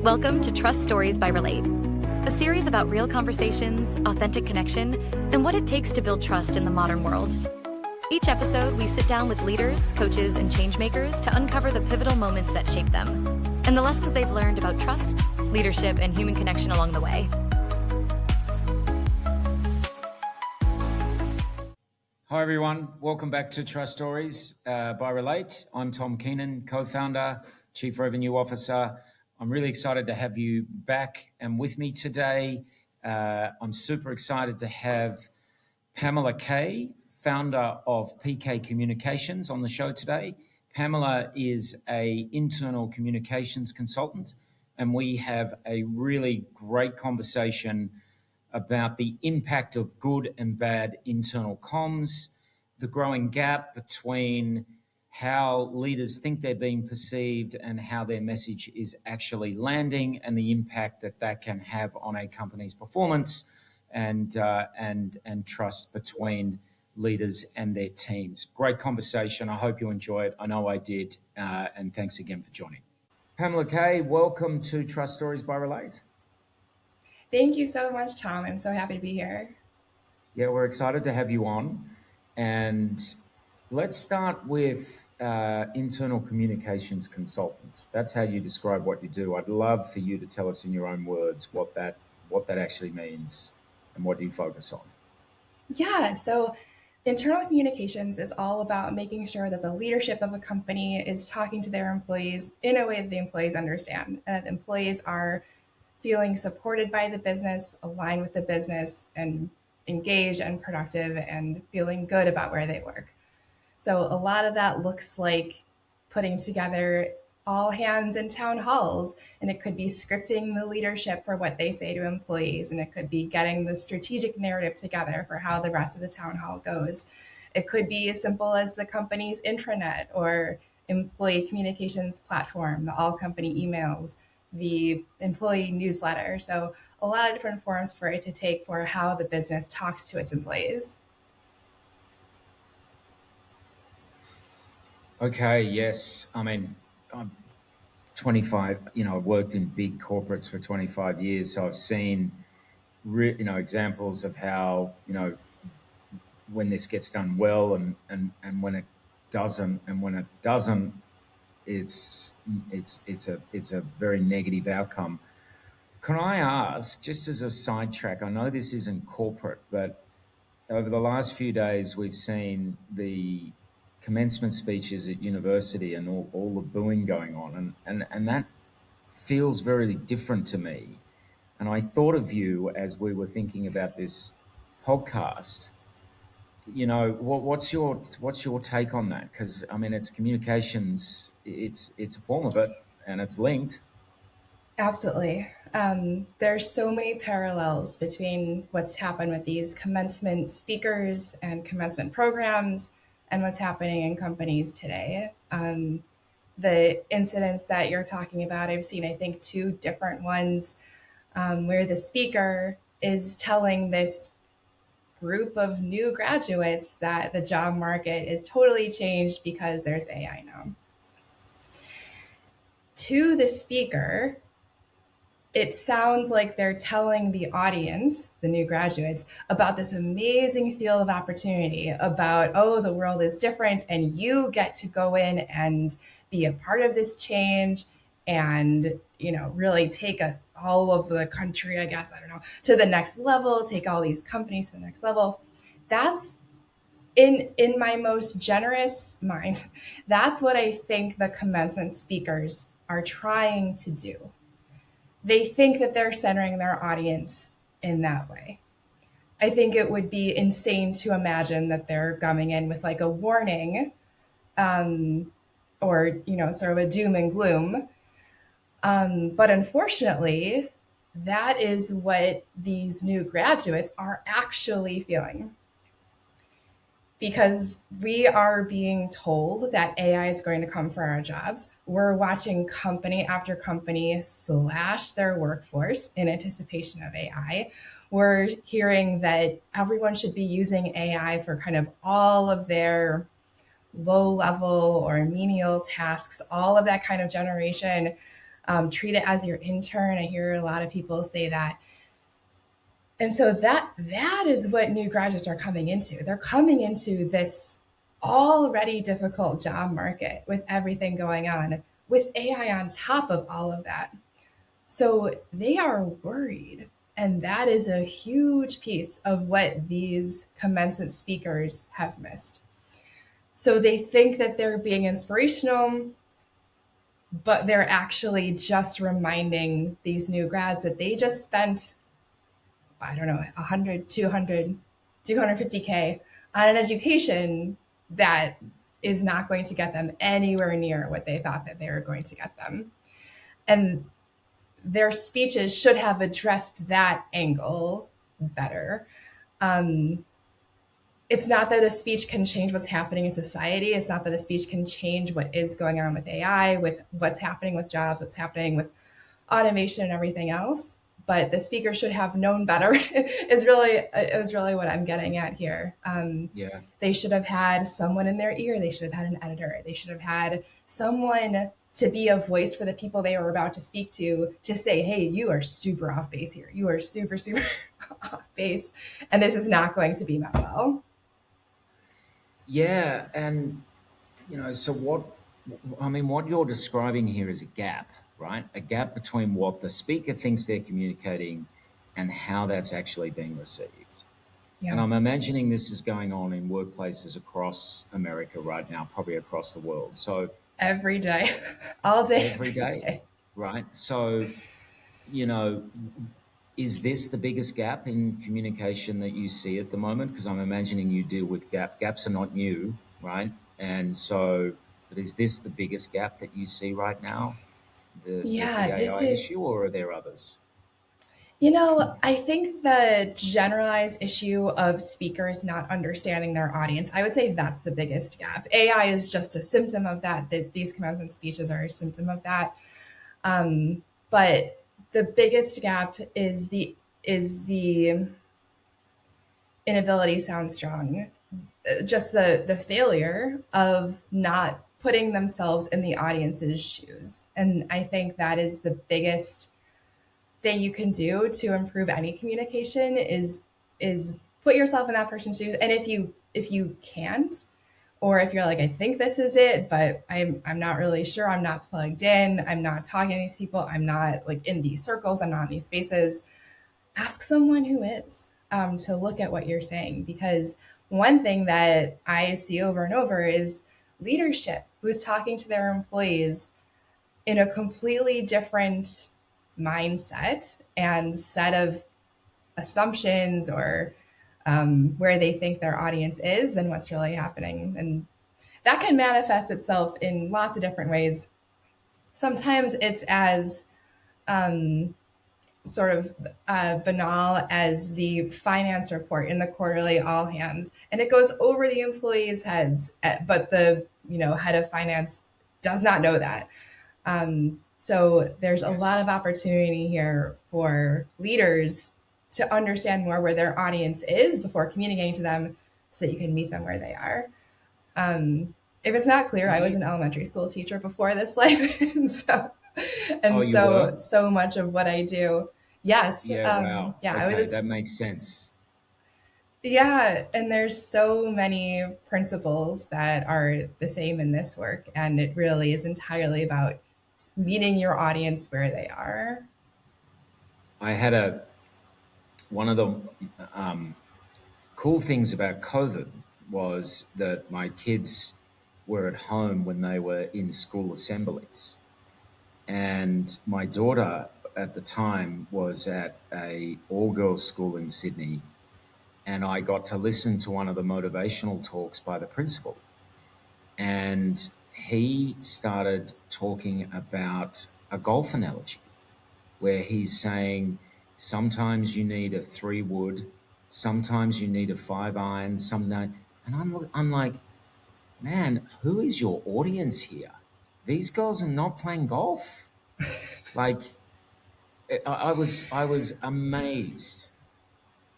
Welcome to Trust Stories by Relate, a series about real conversations, authentic connection, and what it takes to build trust in the modern world. Each episode, we sit down with leaders, coaches, and changemakers to uncover the pivotal moments that shape them and the lessons they've learned about trust, leadership, and human connection along the way. Hi everyone, welcome back to Trust Stories by Relate. I'm Tom Keenan, co-founder, Chief Revenue Officer. I'm really excited to have you back and with me today. I'm super excited to have Pamela Kaye, founder of PK Communications, on the show today. Pamela is an internal communications consultant, and we have a really great conversation about the impact of good and bad internal comms, the growing gap between how leaders think they're being perceived and how their message is actually landing, and the impact that that can have on a company's performance and trust between leaders and their teams. Great conversation. I hope you enjoy it. I know I did. And thanks again for joining. Pamela Kaye, welcome to Trust Stories by Relate. Thank you so much, Tom. I'm so happy to be here. Yeah, we're excited to have you on. And let's start with internal communications consultants. That's how you describe what you do. I'd love for you to tell us in your own words what that actually means and what you focus on. Yeah, so internal communications is all about making sure that the leadership of a company is talking to their employees in a way that the employees understand. And employees are feeling supported by the business, aligned with the business, and engaged and productive and feeling good about where they work. So a lot of that looks like putting together all hands and town halls, and it could be scripting the leadership for what they say to employees, and it could be getting the strategic narrative together for how the rest of the town hall goes. It could be as simple as the company's intranet or employee communications platform, the all company emails, the employee newsletter. So a lot of different forms for it to take for how the business talks to its employees. Okay, yes. I mean, I'm 25, I've worked in big corporates for 25 years. So I've seen, examples of how, when this gets done well and when it doesn't, and when it doesn't, it's a very negative outcome. Can I ask, just as a sidetrack, I know this isn't corporate, but over the last few days, we've seen the commencement speeches at university and all the booing going on. And that feels very different to me. And I thought of you as we were thinking about this podcast. What's your take on that? Because, I mean, it's communications, it's a form of it, and it's linked. Absolutely. There's so many parallels between what's happened with these commencement speakers and commencement programs and what's happening in companies today. The incidents that you're talking about, I've seen, I think, two different ones where the speaker is telling this group of new graduates that the job market is totally changed because there's AI now. To the speaker, it sounds like they're telling the audience, the new graduates, about this amazing field of opportunity, about, oh, the world is different and you get to go in and be a part of this change and, really take all of the country, I guess, to the next level, take all these companies to the next level. That's in my most generous mind. That's what I think the commencement speakers are trying to do. They think that they're centering their audience in that way. I think it would be insane to imagine that they're coming in with like a warning or, sort of a doom and gloom. But unfortunately, that is what these new graduates are actually feeling. Because we are being told that AI is going to come for our jobs. We're watching company after company slash their workforce in anticipation of AI. We're hearing that everyone should be using AI for kind of all of their low level or menial tasks, all of that kind of generation Treat it as your intern. I hear a lot of people say that. And so that is what new graduates are coming into. They're coming into this already difficult job market with everything going on, with AI on top of all of that. So they are worried. And that is a huge piece of what these commencement speakers have missed. So they think that they're being inspirational, but they're actually just reminding these new grads that they just spent, I don't know, 100, 200, 250K on an education that is not going to get them anywhere near what they thought that they were going to get them. And their speeches should have addressed that angle better. It's not that a speech can change what's happening in society. It's not that a speech can change what is going on with AI, with what's happening with jobs, what's happening with automation and everything else. But the speaker should have known better. Is really what I'm getting at here. Yeah. They should have had someone in their ear. They should have had an editor. They should have had someone to be a voice for the people they were about to speak to say, hey, you are super off base here. You are super, super off base. And this is not going to be met well. Yeah. And, so what you're describing here is a gap, right? A gap between what the speaker thinks they're communicating and how that's actually being received. Yeah. And I'm imagining this is going on in workplaces across America right now, probably across the world. So every day, all day, every day, right? So, is this the biggest gap in communication that you see at the moment? Because I'm imagining you deal with gaps are not new, right? And so, but is this the biggest gap that you see right now, the AI issue, or are there others? I think the generalized issue of speakers not understanding their audience, I would say that's the biggest gap. AI is just a symptom of that. These commencement speeches are a symptom of that. But the biggest gap is the inability sound strong. Just the failure of not putting themselves in the audience's shoes. And I think that is the biggest thing you can do to improve any communication is put yourself in that person's shoes. And if you can't, or if you're like, I think this is it, but I'm not really sure, I'm not plugged in, I'm not talking to these people, I'm not like in these circles, I'm not in these spaces, ask someone who is, to look at what you're saying. Because one thing that I see over and over is leadership who's talking to their employees in a completely different mindset and set of assumptions, or where they think their audience is, than what's really happening. And that can manifest itself in lots of different ways. Sometimes it's as sort of banal as the finance report in the quarterly all hands, and it goes over the employees' heads, but the head of finance does not know that. So there's a lot of opportunity here for leaders to understand more where their audience is before communicating to them, so that you can meet them where they are. If it's not clear, I was an elementary school teacher before this life. So much of what I do. Yes. Yeah. Wow. Okay, that makes sense. Yeah. And there's so many principles that are the same in this work. And it really is entirely about meeting your audience where they are. I had one of the cool things about COVID was that my kids were at home when they were in school assemblies. And my daughter at the time was at a all-girls school in Sydney, and I got to listen to one of the motivational talks by the principal. And he started talking about a golf analogy where he's saying sometimes you need a 3-wood, sometimes you need a 5-iron, and I'm like, man, who is your audience here? These girls are not playing golf. Like, I was amazed,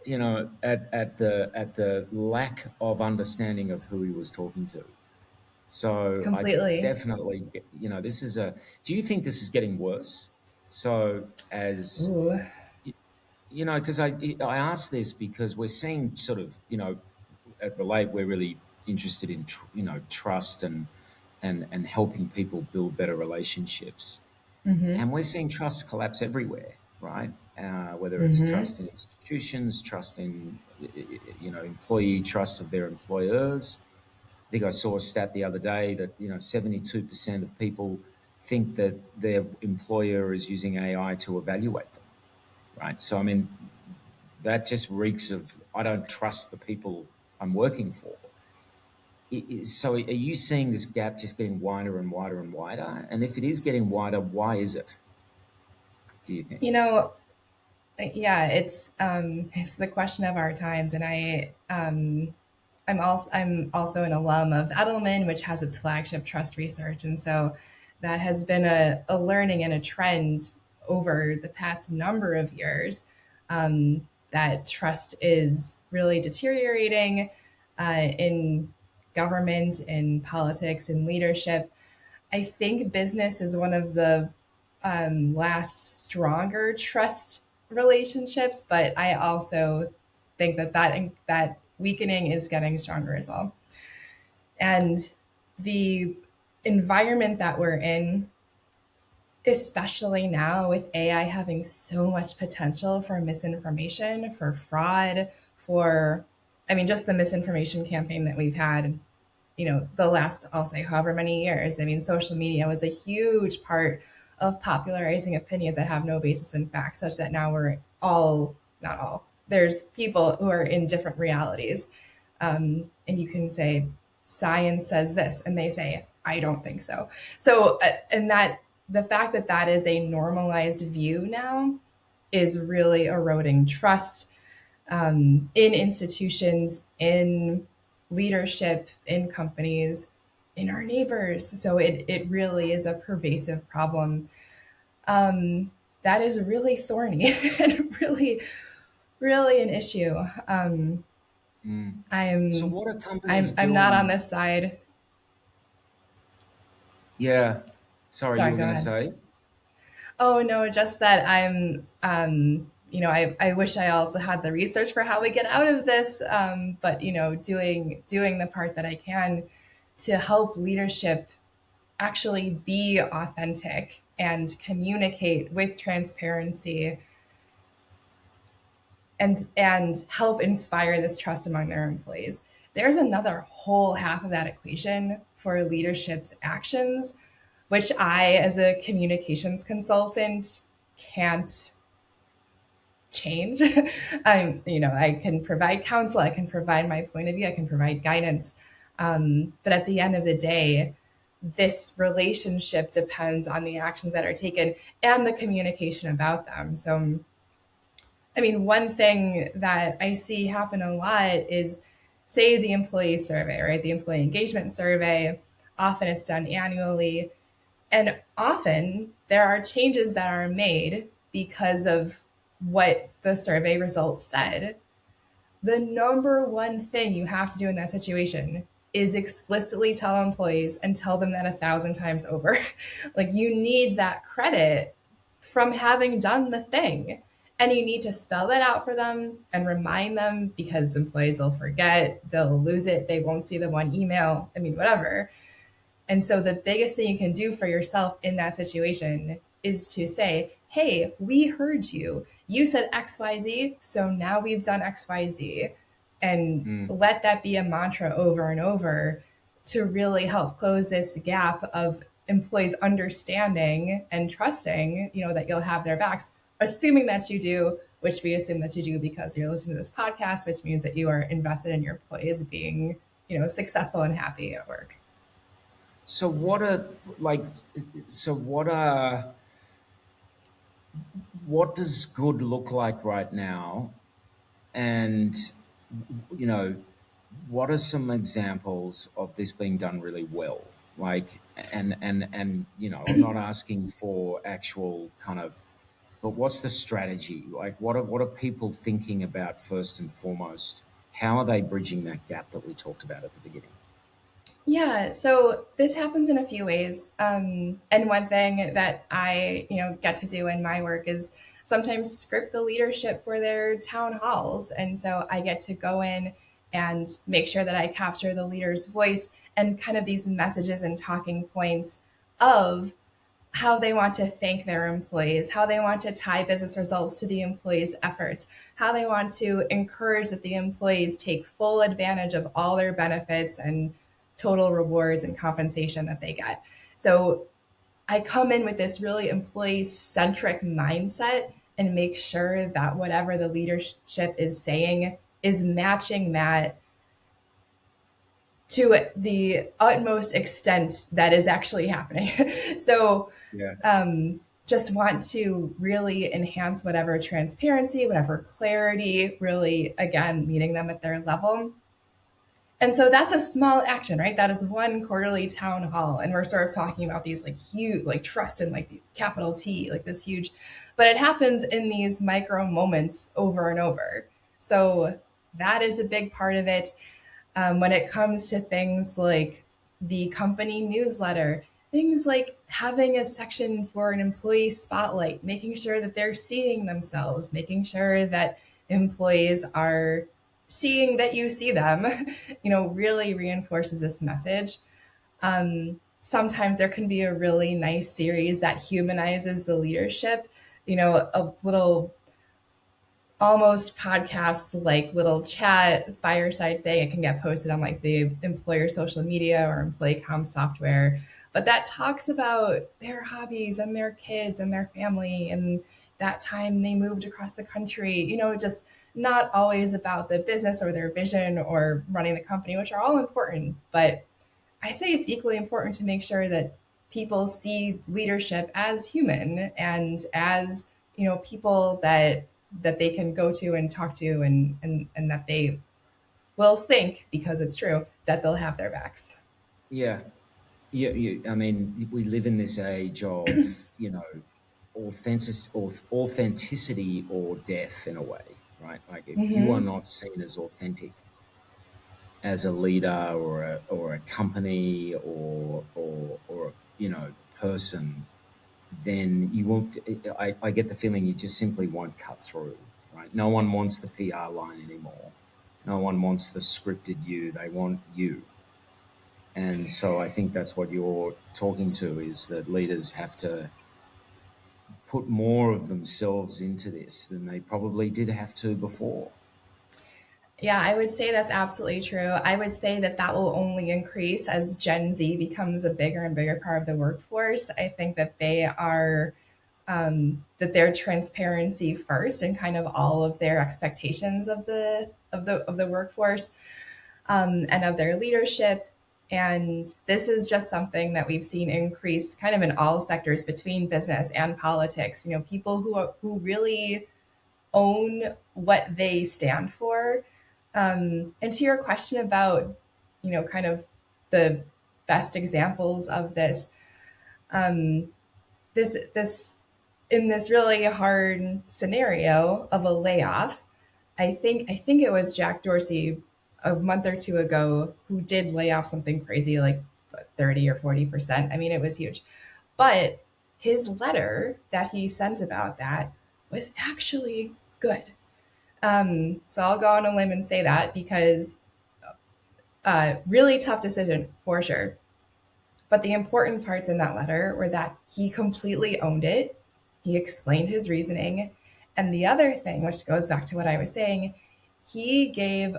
at the lack of understanding of who he was talking to. So I Completely. definitely, this is do you think this is getting worse? So as, Ooh. because I ask this because we're seeing sort of, at Relate, we're really interested in, trust and helping people build better relationships. Mm-hmm. And we're seeing trust collapse everywhere, right? Whether it's Mm-hmm. trust in institutions, trust in, employee trust of their employers. I think I saw a stat the other day that 72% of people think that their employer is using AI to evaluate them, right? So I mean, that just reeks of I don't trust the people I'm working for. So are you seeing this gap just getting wider and wider and wider? And if it is getting wider, why is it? Do you think? You know, yeah, it's the question of our times, and I'm also an alum of Edelman, which has its flagship trust research, and so that has been a learning and a trend over the past number of years, that trust is really deteriorating in government, in politics, in leadership. I think business is one of the last stronger trust relationships, but I also think that weakening is getting stronger as well. And the environment that we're in, especially now with AI having so much potential for misinformation, for fraud, for, I mean, just the misinformation campaign that we've had, the last, I'll say, however many years. I mean, social media was a huge part of popularizing opinions that have no basis in fact, such that now we're all, not all, there's people who are in different realities. And you can say, science says this, and they say, I don't think so. So, and that the fact that that is a normalized view now is really eroding trust in institutions, in leadership, in companies, in our neighbors. So it really is a pervasive problem that is really thorny and really, really an issue. Mm. So I'm what are companies I'm not on doing? this side. Yeah. Sorry, you Sorry, were go going to ahead. say? Oh no, just that I wish I also had the research for how we get out of this, but doing the part that I can to help leadership actually be authentic and communicate with transparency and help inspire this trust among their employees. There's another whole half of that equation for leadership's actions, which I, as a communications consultant, can't change. I can provide counsel, I can provide my point of view, I can provide guidance. But at the end of the day, this relationship depends on the actions that are taken and the communication about them. So, I mean, one thing that I see happen a lot is, say, the employee survey, right? The employee engagement survey. Often it's done annually. And often there are changes that are made because of what the survey results said. The number one thing you have to do in that situation is explicitly tell employees and tell them that 1,000 times over. Like, you need that credit from having done the thing. And you need to spell that out for them and remind them, because employees will forget, they'll lose it, they won't see the one email, I mean, whatever. And so the biggest thing you can do for yourself in that situation is to say, hey, we heard you. You said XYZ, so now we've done XYZ. And Mm. let that be a mantra over and over to really help close this gap of employees understanding and trusting, that you'll have their backs, assuming that you do, which we assume that you do because you're listening to this podcast, which means that you are invested in your employees being, successful and happy at work. So what are like? So what does good look like right now? And you know, what are some examples of this being done really well? Like, and I'm not asking for actual kind of, but what's the strategy? Like, what are people thinking about first and foremost? How are they bridging that gap that we talked about at the beginning? Yeah, so this happens in a few ways. And one thing that I, get to do in my work is sometimes script the leadership for their town halls. And so I get to go in and make sure that I capture the leader's voice and kind of these messages and talking points of how they want to thank their employees, how they want to tie business results to the employees' efforts, how they want to encourage that the employees take full advantage of all their benefits and total rewards and compensation that they get. So I come in with this really employee centric mindset and make sure that whatever the leadership is saying is matching that to the utmost extent that is actually happening. So Yeah. just want to really enhance whatever transparency, whatever clarity, really, again, meeting them at their level. And so that's a small action, right? That is one quarterly town hall. And we're sort of talking about these like huge, like trust and like capital T, like this huge, but it happens in these micro moments over and over. So that is a big part of it. When it comes to things like the company newsletter, things like having a section for an employee spotlight, making sure that they're seeing themselves, making sure that employees are seeing that you see them, really reinforces this message. Sometimes there can be a really nice series that humanizes the leadership, a little almost podcast like little chat fireside thing. It can get posted on like the employer social media or employee comm software, but that talks about their hobbies and their kids and their family and that time they moved across the country, just not always about the business or their vision or running the company, which are all important. But I say it's equally important to make sure that people see leadership as human and as, people that they can go to and talk to and that they will think, because it's true, that they'll have their backs. Yeah. Yeah. I mean, we live in this age of, authenticity or death in a way, right? Like if you are Mm-hmm. not seen as authentic as a leader or a company or person, then you won't. I get the feeling you just simply won't cut through, right? No one wants the PR line anymore. No one wants the scripted you. They want you. And so I think that's what you're talking to, is that leaders have to put more of themselves into this than they probably did have to before. Yeah, I would say that's absolutely true. I would say that that will only increase as Gen Z becomes a bigger and bigger part of the workforce. I think that that their transparency first and kind of all of their expectations of the workforce and of their leadership. And this is just something that we've seen increase kind of in all sectors between business and politics. People who really own what they stand for. And to your question about, kind of the best examples of this, um, this in this really hard scenario of a layoff, I think it was Jack Dorsey a month or two ago who did lay off something crazy like 30 or 40%. I mean, it was huge. But his letter that he sent about that was actually good. So I'll go on a limb and say that, because really tough decision for sure. But the important parts in that letter were that he completely owned it. He explained his reasoning. And the other thing, which goes back to what I was saying, he gave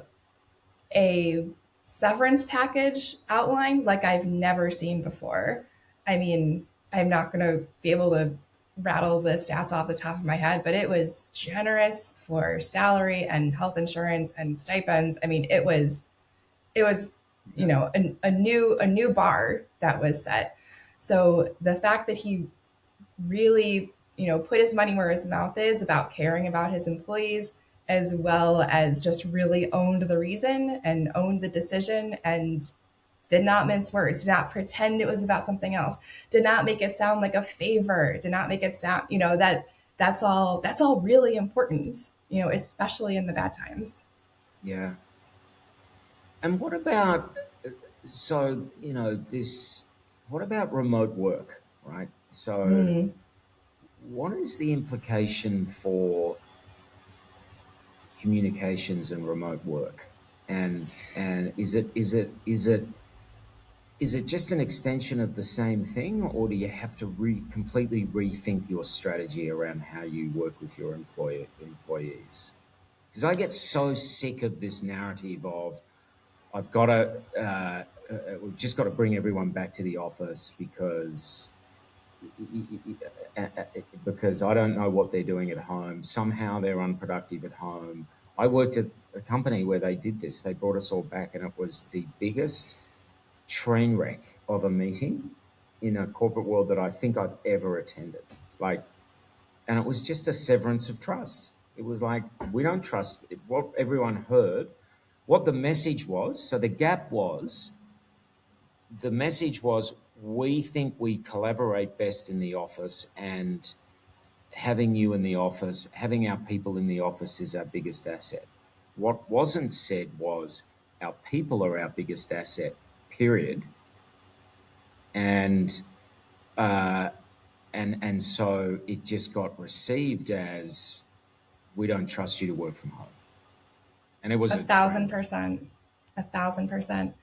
a severance package outline like I've never seen before. I mean, I'm not going to be able to rattle the stats off the top of my head, but it was generous for salary and health insurance and stipends. I mean, it was Yeah. a new bar that was set. So the fact that he really put his money where his mouth is about caring about his employees, as well as just really owned the reason and owned the decision and did not mince words, did not pretend it was about something else, did not make it sound like a favor, did not make it sound, that's all really important, especially in the bad times. Yeah. And what about So, what about remote work, right? So, Mm, what is the implication for communications and remote work? And is it just an extension of the same thing, or do you have to completely rethink your strategy around how you work with your employees? Because I get so sick of this narrative of I've got to we've just got to bring everyone back to the office because I don't know what they're doing at home. Somehow they're unproductive at home. I worked at a company where they did this. They brought us all back, and it was the biggest train wreck of a meeting in a corporate world that I think I've ever attended. And it was just a severance of trust. It was like, we don't trust what everyone heard, what the message was. So the message was, we think we collaborate best in the office, and having you in the office, having our people in the office is our biggest asset. What wasn't said was, our people are our biggest asset, period. And uh, and so it just got received as, we don't trust you to work from home, and it was a a train thousand wreck. percent, 1,000%.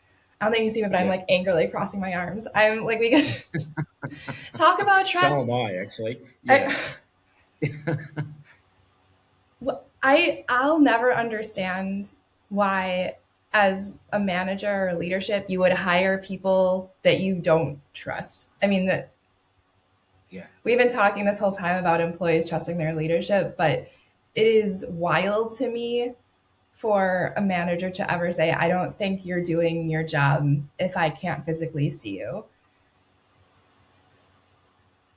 I don't think you can see me, but I'm Yeah, like angrily crossing my arms. I'm like, we can talk about so trust. am I actually. Yeah, I, I'll never understand why, as a manager or leadership, you would hire people that you don't trust. I mean, that yeah. we've been talking this whole time about employees trusting their leadership, but it is wild to me for a manager to ever say, I don't think you're doing your job if I can't physically see you.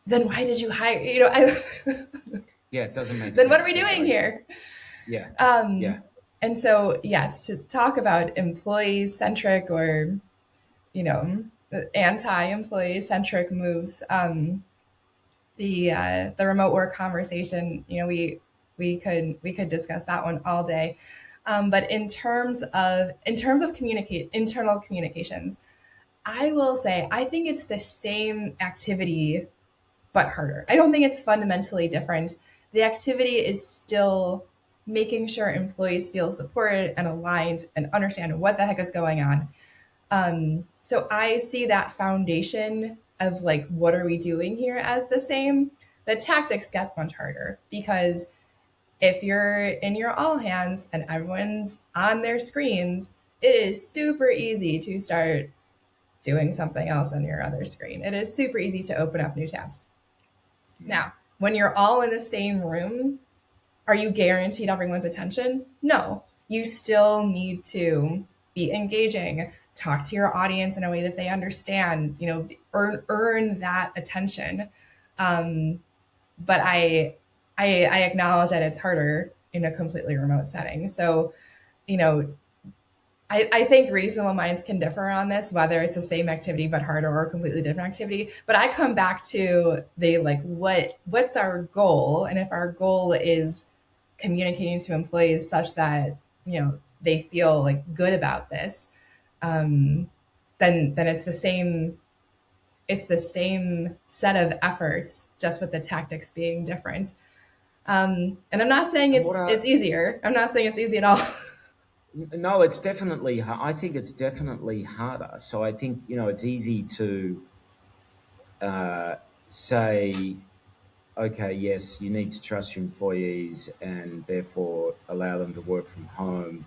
Then why did you hire? Yeah, it doesn't make Then what are we sense. doing here? Yeah, yeah, Um, and so, yes, to talk about employee centric or, anti employee centric moves, the remote work conversation, we could discuss that one all day. But in terms of communicate internal communications, I will say I think it's the same activity but harder. I don't think it's fundamentally different. The activity is still making sure employees feel supported and aligned and understand what the heck is going on. So I see that foundation of like, what are we doing here as the same. The tactics get much harder because if you're in your all hands and everyone's on their screens, it is super easy to start doing something else on your other screen. It is super easy to open up new tabs. mm, Now, when you're all in the same room, are you guaranteed everyone's attention? No. You still need to be engaging, talk to your audience in a way that they understand, earn that attention. Um, but I acknowledge that it's harder in a completely remote setting. So, you know, I think reasonable minds can differ on this, whether it's the same activity but harder or a completely different activity. But I come back to the like, what's our goal? And if our goal is communicating to employees such that they feel like good about this, then it's the same set of efforts, just with the tactics being different. And I'm not saying and what it's are easier. I'm not saying it's easy at all. no, it's definitely I think it's definitely harder. So I think, it's easy to uh, say, okay, yes, you need to trust your employees and therefore allow them to work from home.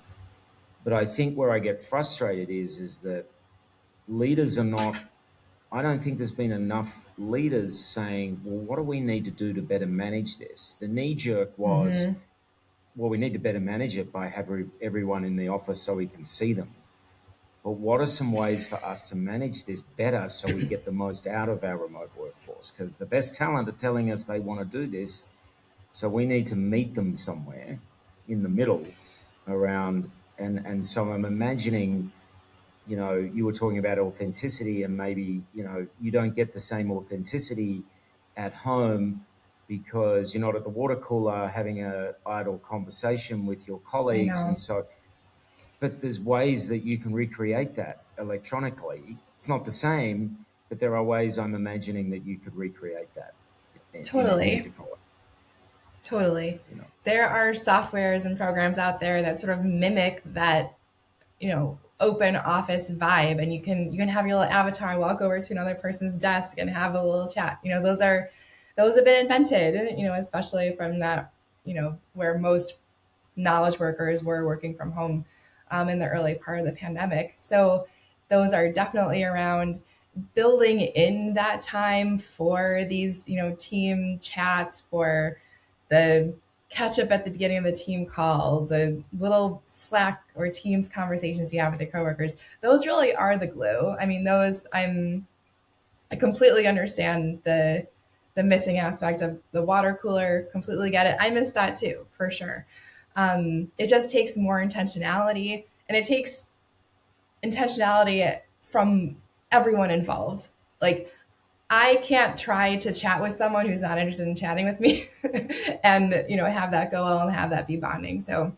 But I think where I get frustrated is that leaders are not, I don't think there's been enough leaders saying, well, what do we need to do to better manage this? The knee jerk was, Mm-hmm. well, we need to better manage it by having everyone in the office so we can see them. But what are some ways for us to manage this better so we get the most out of our remote workforce? Because the best talent are telling us they want to do this. So we need to meet them somewhere in the middle around. And so I'm imagining, you were talking about authenticity, and maybe, you don't get the same authenticity at home because you're not at the water cooler having a idle conversation with your I colleagues. And know. so, but there's ways that you can recreate that. electronically. It's not the same, but there are ways I'm imagining that you could recreate that in a Totally. different way. Totally. You know, There are softwares and programs out there that sort of mimic that, open office vibe, and you can have your little avatar walk over to another person's desk and have a little chat. Those have been invented, especially from that, where most knowledge workers were working from home in the early part of the pandemic. So those are definitely around. Building in that time for these, team chats, for the catch up at the beginning of the team call, the little Slack or Teams conversations you have with your coworkers, those really are the glue. I mean, I completely understand the missing aspect of the water cooler. Completely get it. I miss that too, for sure. It just takes more intentionality, and it takes intentionality from everyone involved. Like, I can't try to chat with someone who's not interested in chatting with me and, have that go well and have that be bonding. So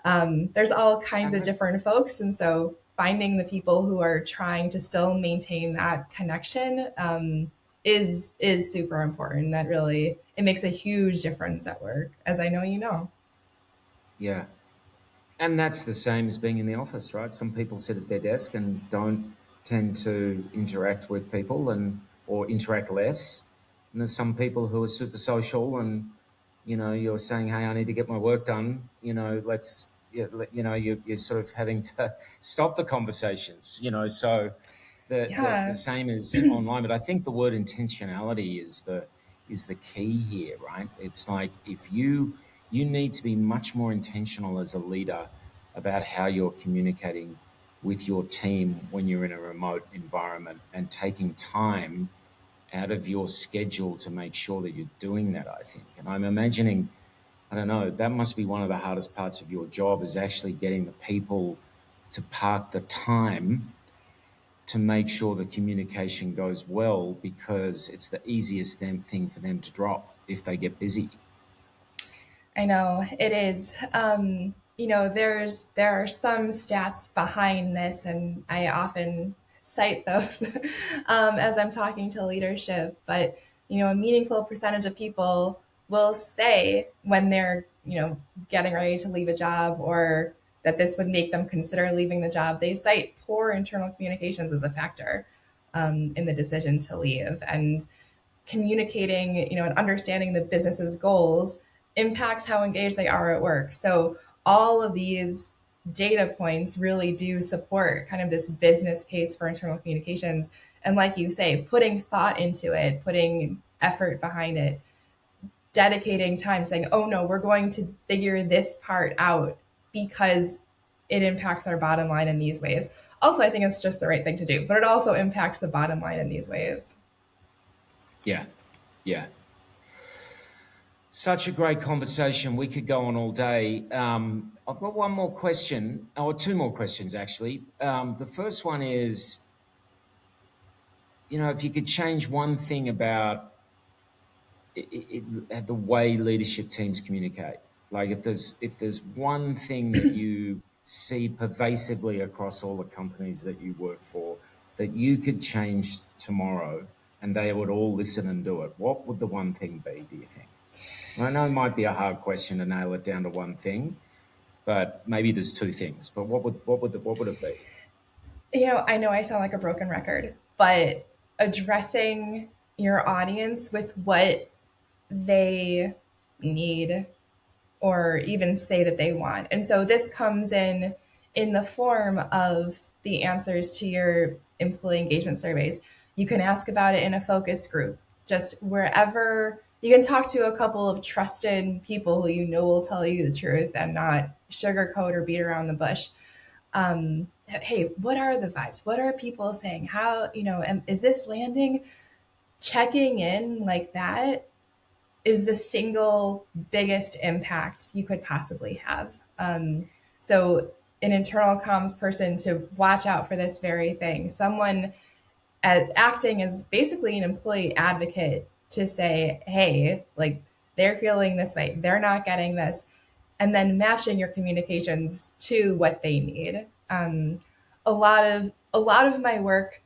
there's all kinds of and different folks. And so finding the people who are trying to still maintain that connection is super important. That really, it makes a huge difference at work, as I know you know. yeah, and that's the same as being in the office, right? Some people sit at their desk and don't tend to interact with people or interact less. And there's some people who are super social and, you're saying, hey, I need to get my work done. Let's, you're sort of having to stop the conversations, so the Yeah. same as online. But I think the word intentionality is the key here, right? It's like if you need to be much more intentional as a leader about how you're communicating with your team when you're in a remote environment and taking time out of your schedule to make sure that you're doing that, I think. And I'm imagining, I don't know, that must be one of the hardest parts of your job, is actually getting the people to park the time to make sure the communication goes well, because it's the easiest thing for them to drop if they get busy. I know it is. There are some stats behind this, and I often cite those as I'm talking to leadership. But a meaningful percentage of people will say when they're getting ready to leave a job, or that this would make them consider leaving the job, they cite poor internal communications as a factor in the decision to leave. And communicating, and understanding the business's goals impacts how engaged they are at work. So all of these data points really do support kind of this business case for internal communications. And like you say, putting thought into it, putting effort behind it, dedicating time, saying, oh no, we're going to figure this part out because it impacts our bottom line in these ways. Also, I think it's just the right thing to do, but it also impacts the bottom line in these ways. Yeah, yeah. Such a great conversation. We could go on all day. I've got one more question, or two more questions actually. The first one is, if you could change one thing about the way leadership teams communicate, like if there's one thing that you see pervasively across all the companies that you work for that you could change tomorrow and they would all listen and do it, what would the one thing be, do you think? I know it might be a hard question to nail it down to one thing, but maybe there's two things. But what would it be? I know I sound like a broken record, but addressing your audience with what they need or even say that they want. And so this comes in the form of the answers to your employee engagement surveys. You can ask about it in a focus group, just wherever you can talk to a couple of trusted people who will tell you the truth and not sugarcoat or beat around the bush. Hey, what are the vibes? What are people saying? How, and is this landing? Checking in like that is the single biggest impact you could possibly have. So, an internal comms person to watch out for this very thing, someone acting as basically an employee advocate to say, hey, like, they're feeling this way, they're not getting this, and then matching your communications to what they need. A lot of a lot of my work,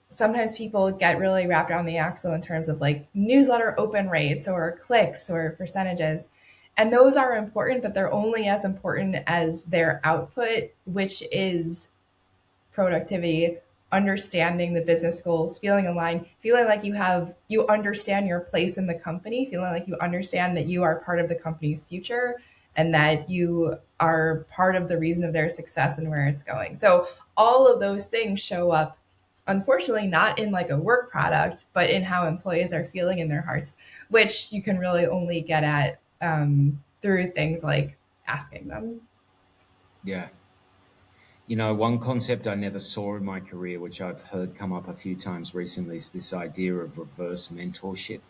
sometimes people get really wrapped around the axle in terms of like newsletter open rates or clicks or percentages. And those are important, but they're only as important as their output, which is productivity, understanding the business goals, feeling aligned, feeling like you understand your place in the company, feeling like you understand that you are part of the company's future and that you are part of the reason of their success and where it's going. So all of those things show up, unfortunately, not in like a work product, but in how employees are feeling in their hearts, which you can really only get at through things like asking them. Yeah. You know, one concept I never saw in my career, which I've heard come up a few times recently, is this idea of reverse mentorship,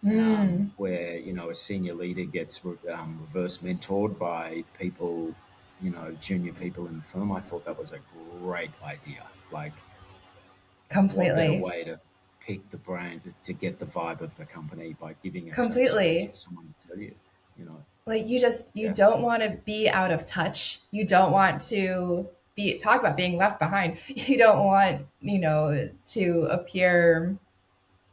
where, you know, a senior leader gets reverse mentored by people, you know, junior people in the firm. I thought that was a great idea. Like, what better Completely. way to pick the brain, to get the vibe of the company by giving a safe space for Completely. someone to tell you, you know. Like you Yeah. don't want to be out of touch. You don't want to be talk about being left behind. You don't want, to appear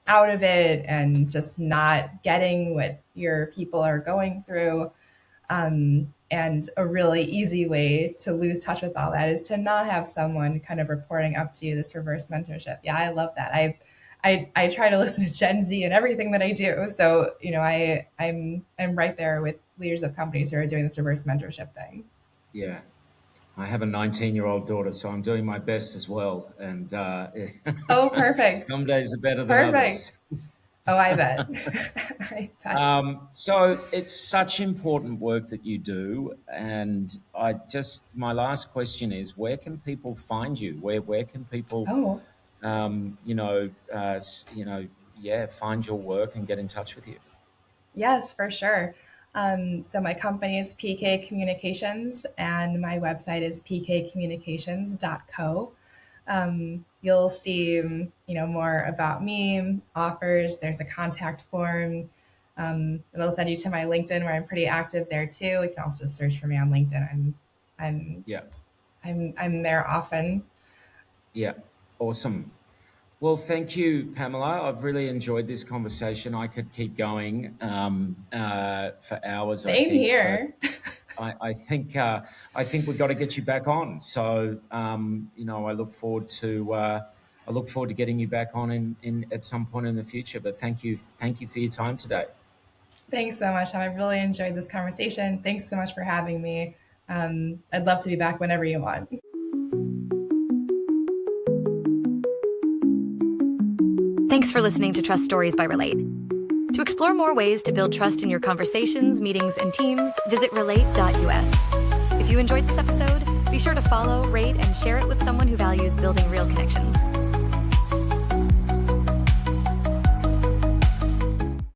out of it and just not getting what your people are going through. And a really easy way to lose touch with all that is to not have someone kind of reporting up to you, this reverse mentorship. Yeah, I love that. I try to listen to Gen Z and everything that I do. So, I'm right there with leaders of companies who are doing this reverse mentorship thing. Yeah. I have a 19-year-old daughter, so I'm doing my best as well. And Oh, perfect. some days are better than others. Perfect. Oh, I bet. I bet. So it's such important work that you do. And my last question is, where can people find you? Where can people, Oh, find your work and get in touch with you? yes, for sure. So my company is PK Communications and my website is pkcommunications.co. You'll see, more about me, offers. There's a contact form. It'll send you to my LinkedIn where I'm pretty active there too. You can also search for me on LinkedIn. I'm Yeah. I'm there often. Yeah. Awesome. Well, thank you, Pamela. I've really enjoyed this conversation. I could keep going for hours, I Same think. here. I think we've got to get you back on. So, I look forward to getting you back on in at some point in the future. But thank you for your time today. Thanks so much, Tom. I really enjoyed this conversation. Thanks so much for having me. I'd love to be back whenever you want. Thanks for listening to Trust Stories by Relate. To explore more ways to build trust in your conversations, meetings, and teams, visit relate.us. If you enjoyed this episode, be sure to follow, rate, and share it with someone who values building real connections.